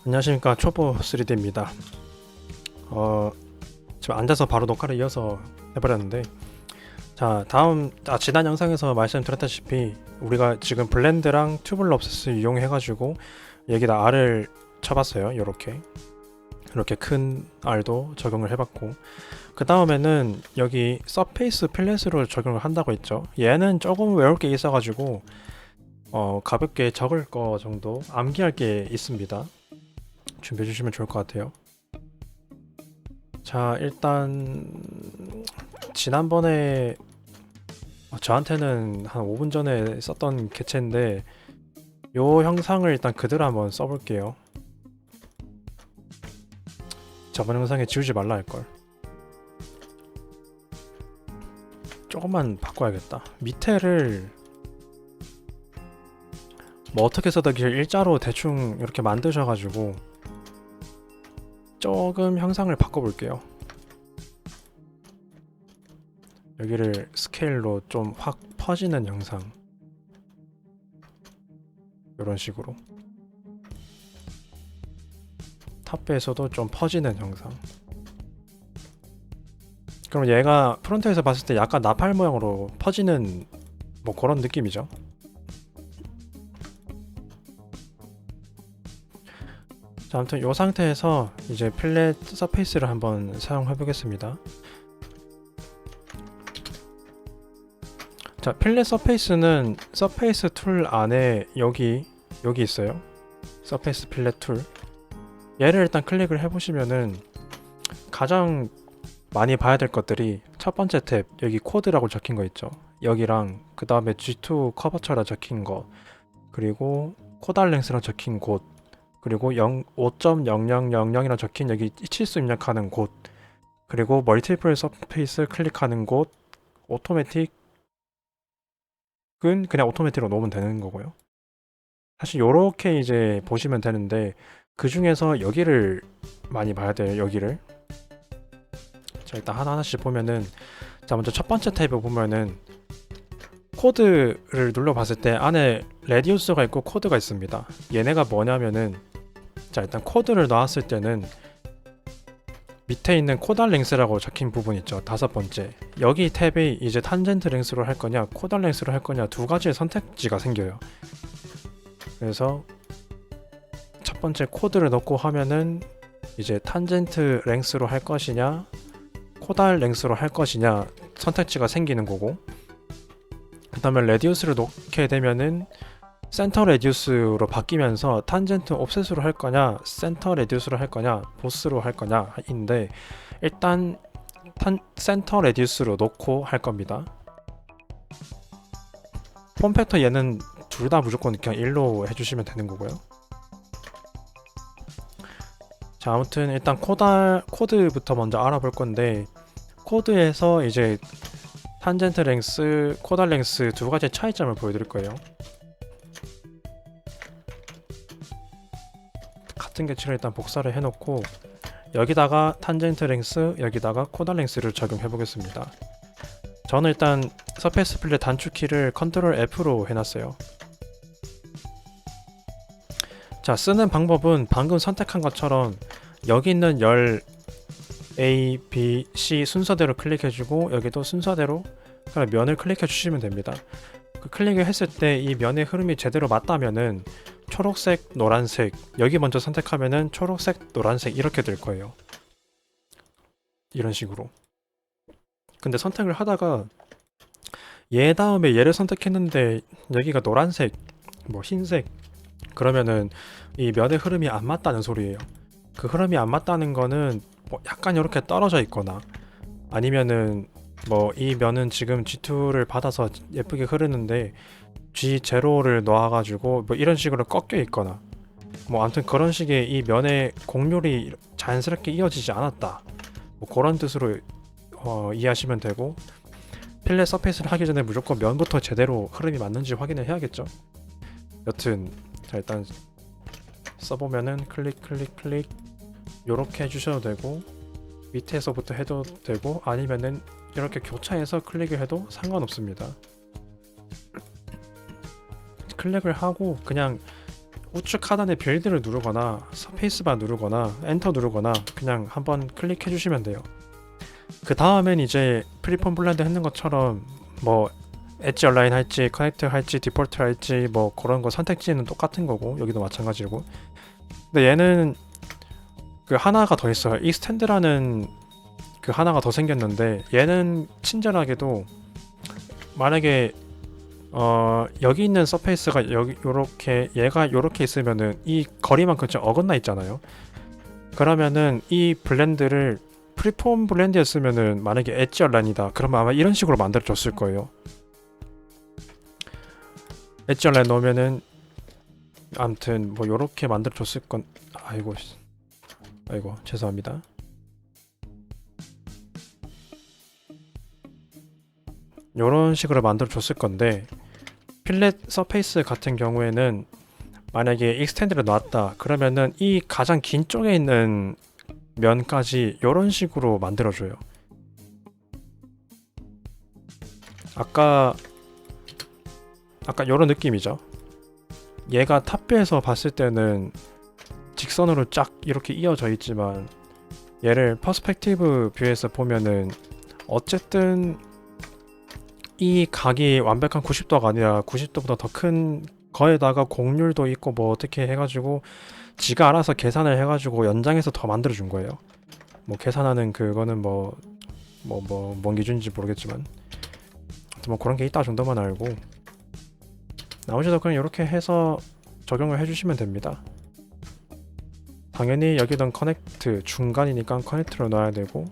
안녕하십니까. 초보 3D입니다. 지금 앉아서 바로 녹화를 이어서 해버렸는데, 자 다음 지난 영상에서 말씀드렸다시피 우리가 지금 블렌드랑 튜블럽스 이용해가지고 여기다 R을 쳐봤어요. 이렇게 큰 R도 적용을 해봤고, 그 다음에는 여기 서페이스 필렛으로 적용을 한다고 했죠. 얘는 조금 외울 게 있어가지고 가볍게 적을 거 정도 암기할 게 있습니다. 준비해 주시면 좋을 것 같아요. 자, 일단 지난번에 저한테는 한 5분 전에 썼던 개체인데 요 형상을 일단 그대로 한번 써볼게요. 저번 영상에 지우지 말라 할걸. 조금만 바꿔야겠다. 밑에를 뭐 어떻게 써도길 일자로 대충 이렇게 만드셔가지고 조금 형상을 바꿔볼게요. 여기를 스케일로 좀 확 퍼지는 형상, 이런 식으로. 탑배에서도 좀 퍼지는 형상. 그럼 얘가 프론트에서 봤을 때 약간 나팔 모양으로 퍼지는 뭐 그런 느낌이죠. 자, 아무튼 이 상태에서 이제 필렛 서페이스를 한번 사용해 보겠습니다. 자, 필렛 서페이스는 서페이스 툴 안에 여기 있어요. 서페이스 필렛 툴. 얘를 일단 클릭을 해보시면은 가장 많이 봐야 될 것들이 첫 번째 탭, 여기 코드라고 적힌 거 있죠. 여기랑 그 다음에 G2 커버처라 적힌 거, 그리고 코달랭스랑 적힌 곳, 그리고 5.0000이라 적힌 여기 치수 입력하는 곳, 그리고 멀티플 서페이스 클릭하는 곳, 오토매틱은 그냥 오토매틱으로 놓으면 되는 거고요. 사실 요렇게 이제 보시면 되는데 그 중에서 여기를 많이 봐야 돼요. 여기를. 자, 일단 하나하나씩 보면은, 자, 먼저 첫 번째 탭에 보면은 코드를 눌러봤을 때 안에 레디우스가 있고 코드가 있습니다. 얘네가 뭐냐면은, 자, 일단 코드를 넣었을 때는 밑에 있는 코달 랭스라고 적힌 부분 있죠. 다섯 번째. 여기 탭이 이제 탄젠트 랭스로 할 거냐 코달 랭스로 할 거냐 두 가지의 선택지가 생겨요. 그래서 첫 번째 코드를 넣고 하면은 이제 탄젠트 랭스로 할 것이냐 코달 랭스로 할 것이냐 선택지가 생기는 거고, 그 다음에 레디우스를 놓게 되면은 센터 레디우스로 바뀌면서 탄젠트 옵셋으로 할 거냐 센터 레디우스로 할 거냐 보스로 할 거냐 인데, 일단 센터 레디우스로 놓고 할 겁니다. 폼 팩터 얘는 둘 다 무조건 그냥 1로 해주시면 되는 거고요. 자, 아무튼 일단 코드부터 먼저 알아볼 건데, 코드에서 이제 탄젠트 랭스, 코달 랭스 두 가지 차이점을 보여드릴 거예요. 같은 개체를 일단 복사를 해놓고 여기다가 탄젠트 랭스, 여기다가 코달 랭스를 적용해 보겠습니다. 저는 일단 서페이스 필렛 단축키를 컨트롤 F로 해놨어요. 자, 쓰는 방법은 방금 선택한 것처럼 여기 있는 열 A, B, C 순서대로 클릭해주고 여기도 순서대로 그냥 면을 클릭해 주시면 됩니다. 그 클릭을 했을 때 이 면의 흐름이 제대로 맞다면은 초록색, 노란색, 여기 먼저 선택하면은 초록색, 노란색 이렇게 될 거예요. 이런 식으로. 근데 선택을 하다가 얘 다음에 얘를 선택했는데 여기가 노란색, 뭐 흰색, 그러면은 이 면의 흐름이 안 맞다는 소리예요. 그 흐름이 안 맞다는 거는 뭐 약간 이렇게 떨어져 있거나, 아니면은 뭐 이 면은 지금 G2를 받아서 예쁘게 흐르는데 G0를 놓아가지고 뭐 이런 식으로 꺾여 있거나, 뭐 아무튼 그런 식의 이 면의 곡률이 자연스럽게 이어지지 않았다, 뭐 그런 뜻으로 이해하시면 되고, 필렛 서페이스를 하기 전에 무조건 면부터 제대로 흐름이 맞는지 확인을 해야겠죠. 여튼 자, 일단 써보면은 클릭 요렇게 해주셔도 되고, 밑에서부터 해도 되고, 아니면은 이렇게 교차해서 클릭을 해도 상관없습니다. 클릭을 하고 그냥 우측 하단에 빌드를 누르거나 스페이스바 누르거나 엔터 누르거나 그냥 한번 클릭해 주시면 돼요. 그 다음엔 이제 프리폼 블렌드 했는 것처럼 뭐 엣지 얼라인 할지 커넥트 할지 디폴트 할지 뭐 그런 거 선택지는 똑같은 거고 여기도 마찬가지고. 근데 얘는 그 하나가 더 있어요. 익스텐드라는 그 하나가 더 생겼는데 얘는 친절하게도 만약에 여기 있는 서페이스가 여기 요렇게 얘가 요렇게 있으면은 이 거리만큼 좀 어긋나 있잖아요. 그러면은 이 블렌드를 프리폼 블렌드였으면은 만약에 엣지 얼라인이다 그러면 아마 이런 식으로 만들어 줬을 거예요. 엣지 얼라인 넣으면은 아무튼 뭐 요렇게 만들어 줬을 건 아이고 죄송합니다. 요런 식으로 만들어 줬을 건데 필렛 서페이스 같은 경우에는 만약에 익스텐드를 놨다 그러면은 이 가장 긴 쪽에 있는 면까지 요런 식으로 만들어줘요. 아까 요런 느낌이죠. 얘가 탑뷰에서 봤을 때는 직선으로 쫙 이렇게 이어져 있지만 얘를 퍼스펙티브 뷰에서 보면은 어쨌든 이 각이 완벽한 90도가 아니라 90도보다 더 큰 거에다가 곡률도 있고 뭐 어떻게 해가지고 지가 알아서 계산을 해가지고 연장해서 더 만들어준 거예요. 뭐 계산하는 그거는 뭔 기준인지 모르겠지만 뭐 그런 게 있다 정도만 알고 나머지도 그냥 이렇게 해서 적용을 해주시면 됩니다. 당연히 여기는 커넥트 중간이니까 커넥트로 놔야 되고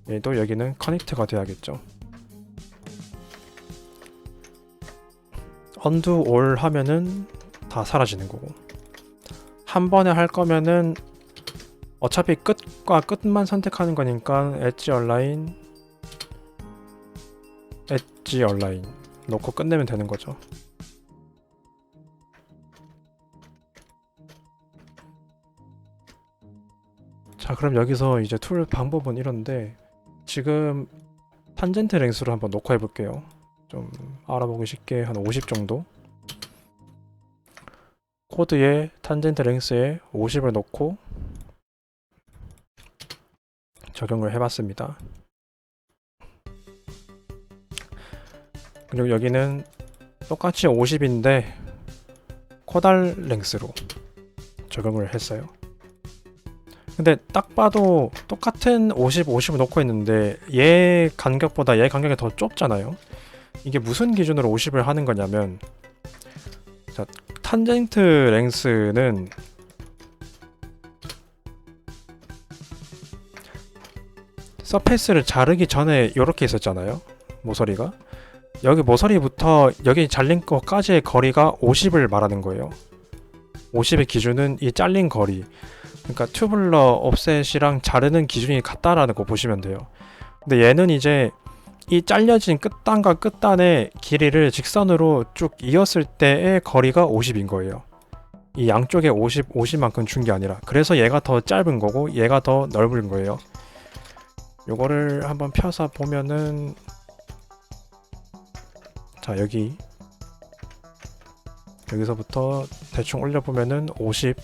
얘도 여기는 커넥트가 돼야겠죠. 언두 올 하면은 다 사라지는 거고 한 번에 할 거면은 어차피 끝과 끝만 선택하는 거니까 엣지 얼라인 놓고 끝내면 되는 거죠. 자, 그럼 여기서 이제 툴 방법은 이런데 지금 탄젠트 랭스로 한번 놓고 해볼게요. 좀 알아보기 쉽게 한 50 정도. 코드에 탄젠트 랭스에 50을 넣고 적용을 해봤습니다. 그리고 여기는 똑같이 50인데 코달 랭스로 적용을 했어요. 근데 딱 봐도 똑같은 50을 놓고 있는데 얘 간격보다 얘 간격이 더 좁잖아요. 이게 무슨 기준으로 50을 하는 거냐면 자, 탄젠트 랭스는 서페이스를 자르기 전에 이렇게 있었잖아요. 모서리가 여기 모서리부터 여기 잘린 것까지의 거리가 50을 말하는 거예요. 50의 기준은 이 잘린 거리, 그러니까 튜블러 옵셋이랑 자르는 기준이 같다라는 거 보시면 돼요. 근데 얘는 이제 이 잘려진 끝단과 끝단의 길이를 직선으로 쭉 이었을 때의 거리가 50인 거예요. 이 양쪽에 50만큼 준 게 아니라. 그래서 얘가 더 짧은 거고 얘가 더 넓은 거예요. 요거를 한번 펴서 보면은 자, 여기서부터 대충 올려보면은 50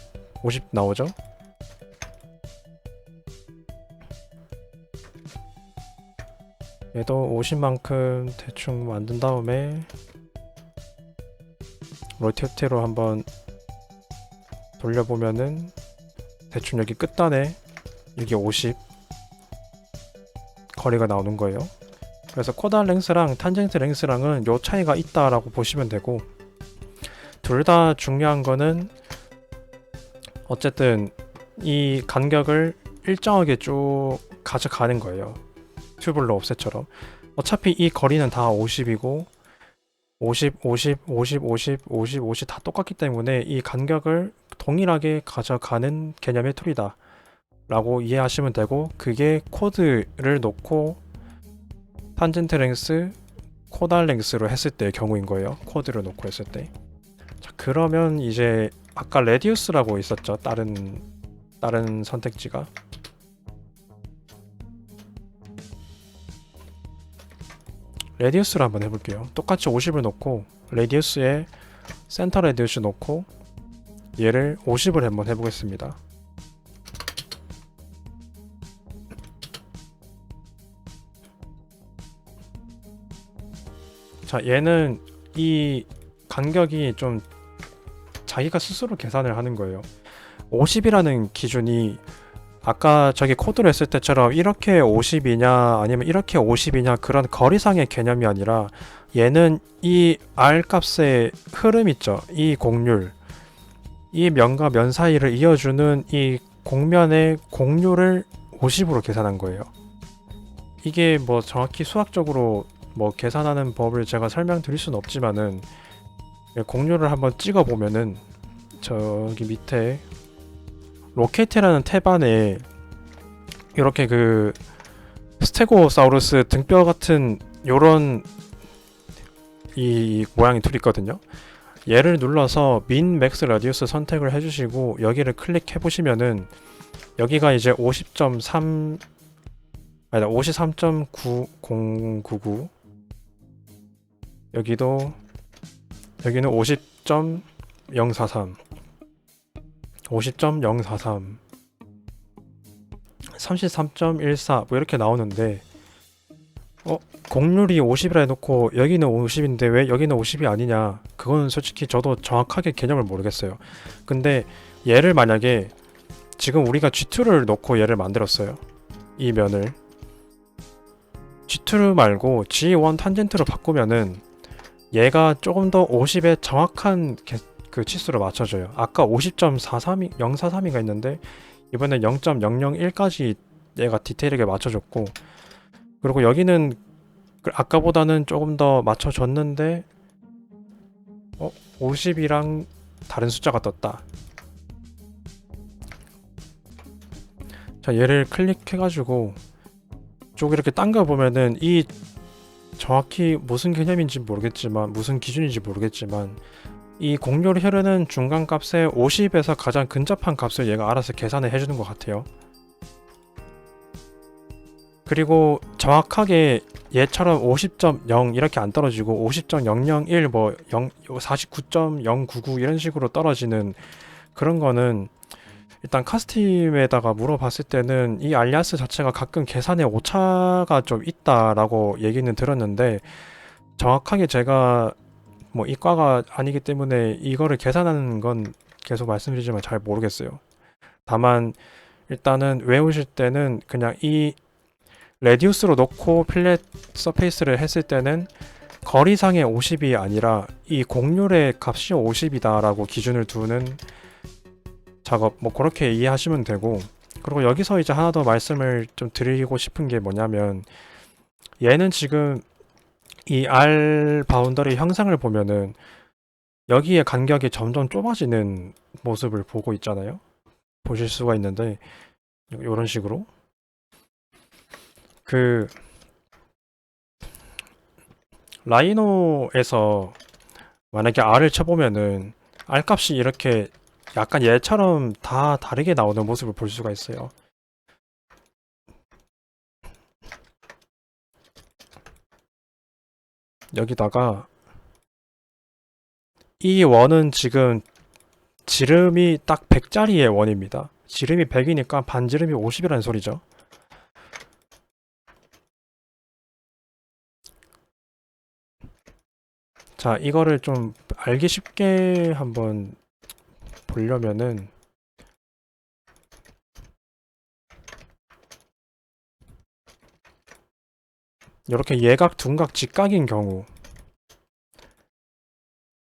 나오죠? 얘도 50만큼 대충 만든 다음에 로테이트로 한번 돌려보면은 대충 여기 끝단에 이게 50 거리가 나오는 거예요. 그래서 코달 랭스랑 탄젠트 랭스랑은 요 차이가 있다라고 보시면 되고, 둘 다 중요한 거는 어쨌든 이 간격을 일정하게 쭉 가져가는 거예요. 튜블러 옵셋처럼. 어차피 이 거리는 다 50이고 50 다 똑같기 때문에 이 간격을 동일하게 가져가는 개념의 툴이다 라고 이해하시면 되고, 그게 코드를 놓고 탄젠트 랭스, 코달 랭스로 했을 때의 경우인 거예요. 코드를 놓고 했을 때. 자, 그러면 이제 아까 레디우스라고 있었죠. 다른 선택지가. 레디우스를 한번 해볼게요. 똑같이 50을 놓고 레디우스에 센터 레디우스 놓고 얘를 50을 한번 해보겠습니다. 자, 얘는 이 간격이 좀 자기가 스스로 계산을 하는 거예요. 50이라는 기준이 아까 저기 코드를 했을 때처럼 이렇게 50이냐 아니면 이렇게 50이냐 그런 거리상의 개념이 아니라 얘는 이 R 값의 흐름 있죠. 이 곡률, 이 면과 면 사이를 이어주는 이 곡면의 곡률을 50으로 계산한 거예요. 이게 뭐 정확히 수학적으로 뭐 계산하는 법을 제가 설명드릴 수는 없지만은 곡률을 한번 찍어 보면은 저기 밑에 로케이트라는 탭 안에 이렇게 그 스테고사우루스 등뼈 같은 요런 이 모양이 둘 있거든요. 얘를 눌러서 민, 맥스, 라디우스 선택을 해주시고 여기를 클릭해 보시면은 여기가 이제 50.3 아니다 53.9099 여기는 50.043 50.043 33.14 뭐 이렇게 나오는데 곡률이 50이라 해놓고 여기는 50인데 왜 여기는 50이 아니냐, 그건 솔직히 저도 정확하게 개념을 모르겠어요. 근데 얘를 만약에 지금 우리가 G2를 놓고 얘를 만들었어요. 이 면을 G2 말고 G1 탄젠트로 바꾸면은 얘가 조금 더 50에 정확한 그 치수로 맞춰줘요. 아까 50.43이 043이가 있는데 이번엔 0.001까지 얘가 디테일하게 맞춰줬고, 그리고 여기는 아까보다는 조금 더 맞춰줬는데 50이랑 다른 숫자가 떴다. 자, 얘를 클릭해가지고 쭉 이렇게 당겨보면은 이 정확히 무슨 개념인지 모르겠지만 무슨 기준인지 모르겠지만 이 곡률이 흐르는 중간 값에 50에서 가장 근접한 값을 얘가 알아서 계산을 해주는 것 같아요. 그리고 정확하게 얘처럼 50.0 이렇게 안 떨어지고 50.001 뭐 49.099 이런 식으로 떨어지는 그런 거는 일단 카스팀에다가 물어봤을 때는 이 알리아스 자체가 가끔 계산에 오차가 좀 있다라고 얘기는 들었는데, 정확하게 제가 뭐 이과가 아니기 때문에 이거를 계산하는 건 계속 말씀드리지만 잘 모르겠어요. 다만 일단은 외우실 때는 그냥 이 레디우스로 놓고 플랫 서페이스를 했을 때는 거리상의 50이 아니라 이 곡률의 값이 50이다 라고 기준을 두는 작업, 뭐 그렇게 이해하시면 되고, 그리고 여기서 이제 하나 더 말씀을 좀 드리고 싶은 게 뭐냐면, 얘는 지금 이 R 바운더리 형상을 보면은 여기에 간격이 점점 좁아지는 모습을 보고 있잖아요. 보실 수가 있는데 이런 식으로 그 라이노에서 만약에 R을 쳐보면은 R 값이 이렇게 약간 얘처럼 다 다르게 나오는 모습을 볼 수가 있어요. 여기다가 이 원은 지금 지름이 딱 100짜리의 원입니다. 지름이 100이니까 반지름이 50이라는 소리죠. 자, 이거를 좀 알기 쉽게 한번 보려면은 이렇게 예각, 둔각, 직각인 경우,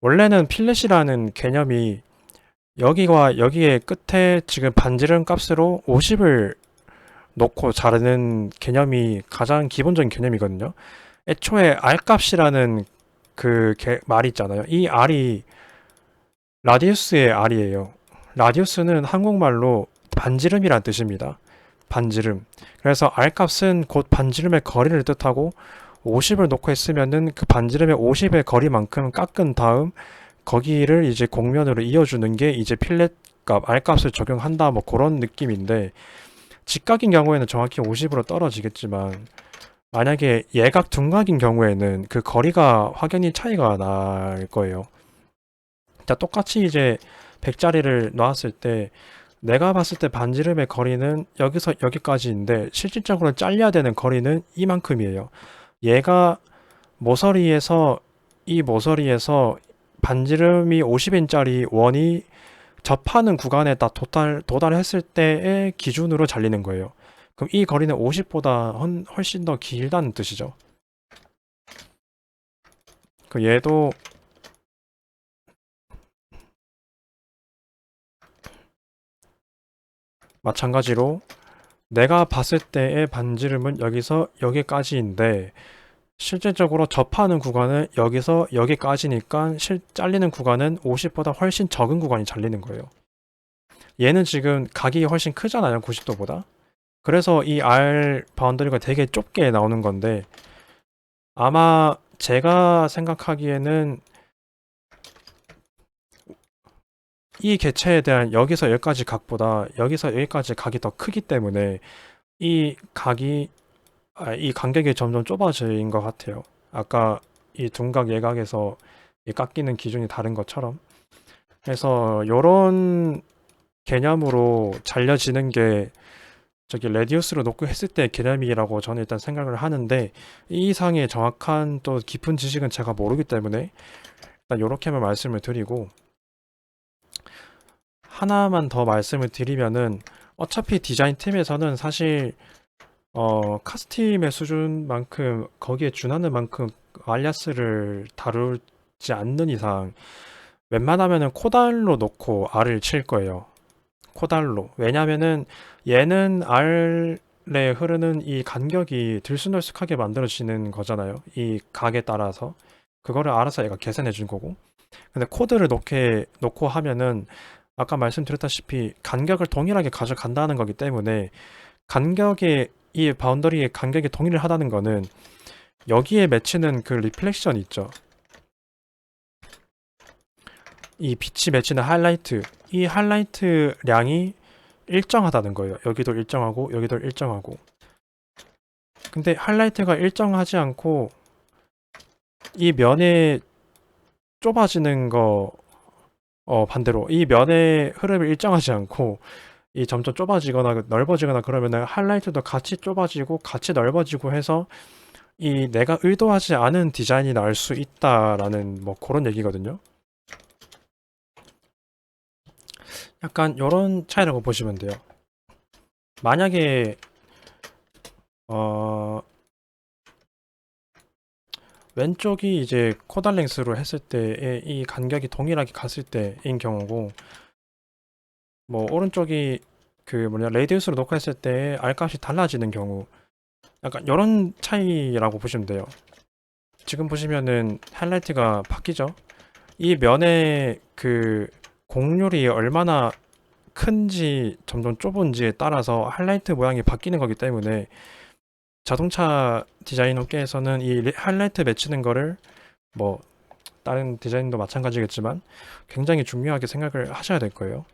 원래는 필렛이라는 개념이 여기와 여기의 끝에 지금 반지름 값으로 50을 놓고 자르는 개념이 가장 기본적인 개념이거든요. 애초에 R 값이라는 그 말이 있잖아요. 이 R이 라디우스의 R이에요. 라디우스는 한국말로 반지름이란 뜻입니다. 반지름. 그래서 R 값은 곧 반지름의 거리를 뜻하고 50을 놓고 했으면은 그 반지름의 50의 거리만큼 깎은 다음 거기를 이제 곡면으로 이어주는 게 이제 필렛 값, R 값을 적용한다 뭐 그런 느낌인데, 직각인 경우에는 정확히 50으로 떨어지겠지만 만약에 예각, 둔각인 경우에는 그 거리가 확연히 차이가 날 거예요. 자, 똑같이 이제 100짜리를 놨을 때 내가 봤을 때 반지름의 거리는 여기서 여기까지인데 실질적으로 잘려야 되는 거리는 이만큼이에요. 얘가 모서리에서 이 모서리에서 반지름이 50인짜리 원이 접하는 구간에 딱 도달했을 때의 기준으로 잘리는 거예요. 그럼 이 거리는 50보다 훨씬 더 길다는 뜻이죠. 그 얘도 마찬가지로 내가 봤을 때의 반지름은 여기서 여기까지인데 실질적으로 접하는 구간은 여기서 여기까지니까 잘리는 구간은 50보다 훨씬 적은 구간이 잘리는 거예요. 얘는 지금 각이 훨씬 크잖아요, 90도보다. 그래서 이 R 바운더리가 되게 좁게 나오는 건데 아마 제가 생각하기에는 이 개체에 대한 여기서 여기까지 각보다 여기서 여기까지 각이 더 크기 때문에 이 각이 이 간격이 점점 좁아진 것 같아요. 아까 이 둔각 예각에서 이 깎이는 기준이 다른 것처럼. 그래서 요런 개념으로 잘려지는 게 저기 레디우스로 놓고 했을 때 개념이라고 저는 일단 생각을 하는데 이 이상의 정확한 또 깊은 지식은 제가 모르기 때문에 일단 요렇게만 말씀을 드리고 하나만 더 말씀을 드리면은 어차피 디자인 팀에서는 사실 카스팀의 수준만큼 거기에 준하는 만큼 알리아스를 다루지 않는 이상 웬만하면은 코달로 놓고 R을 칠 거예요. 코달로. 왜냐면은 얘는 R에 흐르는 이 간격이 들쑥날쑥하게 만들어지는 거잖아요. 이 각에 따라서. 그거를 알아서 얘가 계산해 준 거고. 근데 코드를 놓고 하면은 아까 말씀드렸다시피 간격을 동일하게 가져간다는 거기 때문에 간격의 이 바운더리의 간격이 동일하다는 거는 여기에 맺히는 그 리플렉션 있죠. 이 빛이 맺히는 하이라이트, 이 하이라이트량이 일정하다는 거예요. 여기도 일정하고 여기도 일정하고. 근데 하이라이트가 일정하지 않고 이 면에 좁아지는 거 반대로 이 면의 흐름이 일정하지 않고 이 점점 좁아지거나 넓어지거나 그러면은 하이라이트도 같이 좁아지고 같이 넓어지고 해서 이 내가 의도하지 않은 디자인이 나올 수 있다라는 뭐 그런 얘기거든요. 약간 요런 차이라고 보시면 돼요. 만약에 왼쪽이 이제 코달랭스로 했을 때의 이 간격이 동일하게 갔을 때인 경우고 뭐 오른쪽이 그 레디우스로 놓고 했을 때 R값이 달라지는 경우 약간 요런 차이라고 보시면 돼요. 지금 보시면은 하이라이트가 바뀌죠. 이 면의 그 곡률이 얼마나 큰지 점점 좁은지에 따라서 하이라이트 모양이 바뀌는 거기 때문에 자동차 디자인 업계에서는 이 하이라이트 맺히는 거를 뭐 다른 디자인도 마찬가지겠지만 굉장히 중요하게 생각을 하셔야 될 거예요.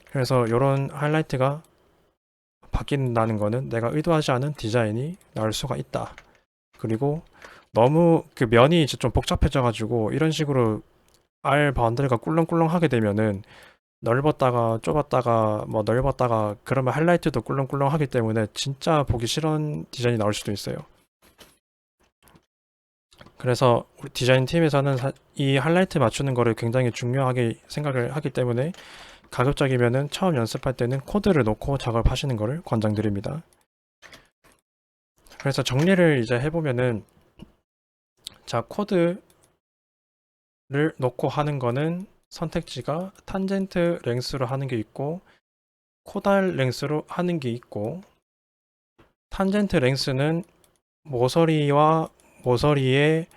그래서 이런 하이라이트가 바뀐다는 거는 내가 의도하지 않은 디자인이 나올 수가 있다. 그리고 너무 그 면이 이제 좀 복잡해져 가지고 이런 식으로 R 바운더리가 꿀렁꿀렁하게 되면은 넓었다가 좁았다가 뭐 넓었다가 그러면 하이라이트도 꿀렁꿀렁하기 때문에 진짜 보기 싫은 디자인이 나올 수도 있어요. 그래서 우리 디자인 팀에서는 이 하이라이트 맞추는 거를 굉장히 중요하게 생각을 하기 때문에 가급적이면은 처음 연습할 때는 코드를 놓고 작업하시는 거를 권장드립니다. 그래서 정리를 이제 해보면은 자 코드를 놓고 하는 거는 선택지가 탄젠트 랭스로 하는 게 있고 코달 랭스로 하는 게 있고 탄젠트 랭스는 모서리와 모서리의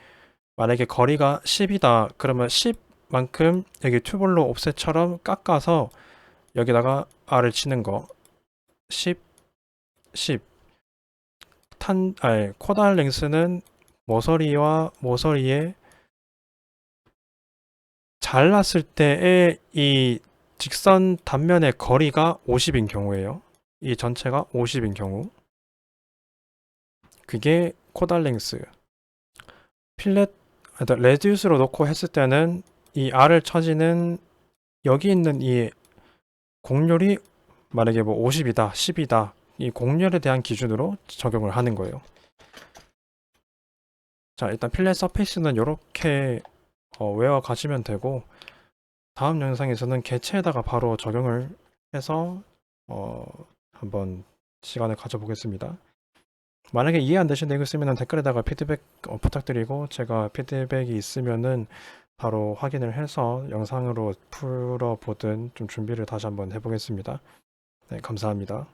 만약에 거리가 10이다 그러면 10만큼 여기 튜블로 옵셋처럼 깎아서 여기다가 R을 치는 거 10, 10 코달 랭스는 모서리와 모서리의 잘랐을 때의 이 직선 단면의 거리가 50인 경우예요. 이 전체가 50인 경우 그게 코달 랭스 필렛 레디우스로 놓고 했을 때는 이 R을 쳐지는 여기 있는 이 곡률이 만약에 뭐 50이다, 10이다, 이 곡률에 대한 기준으로 적용을 하는 거예요. 자, 일단 필렛 서페이스는 이렇게 외워 가시면 되고, 다음 영상에서는 개체에다가 바로 적용을 해서 한번 시간을 가져보겠습니다. 만약에 이해 안 되신 내용 있으면 댓글에다가 피드백 부탁드리고, 제가 피드백이 있으면은 바로 확인을 해서 영상으로 풀어보든 좀 준비를 다시 한번 해보겠습니다. 네, 감사합니다.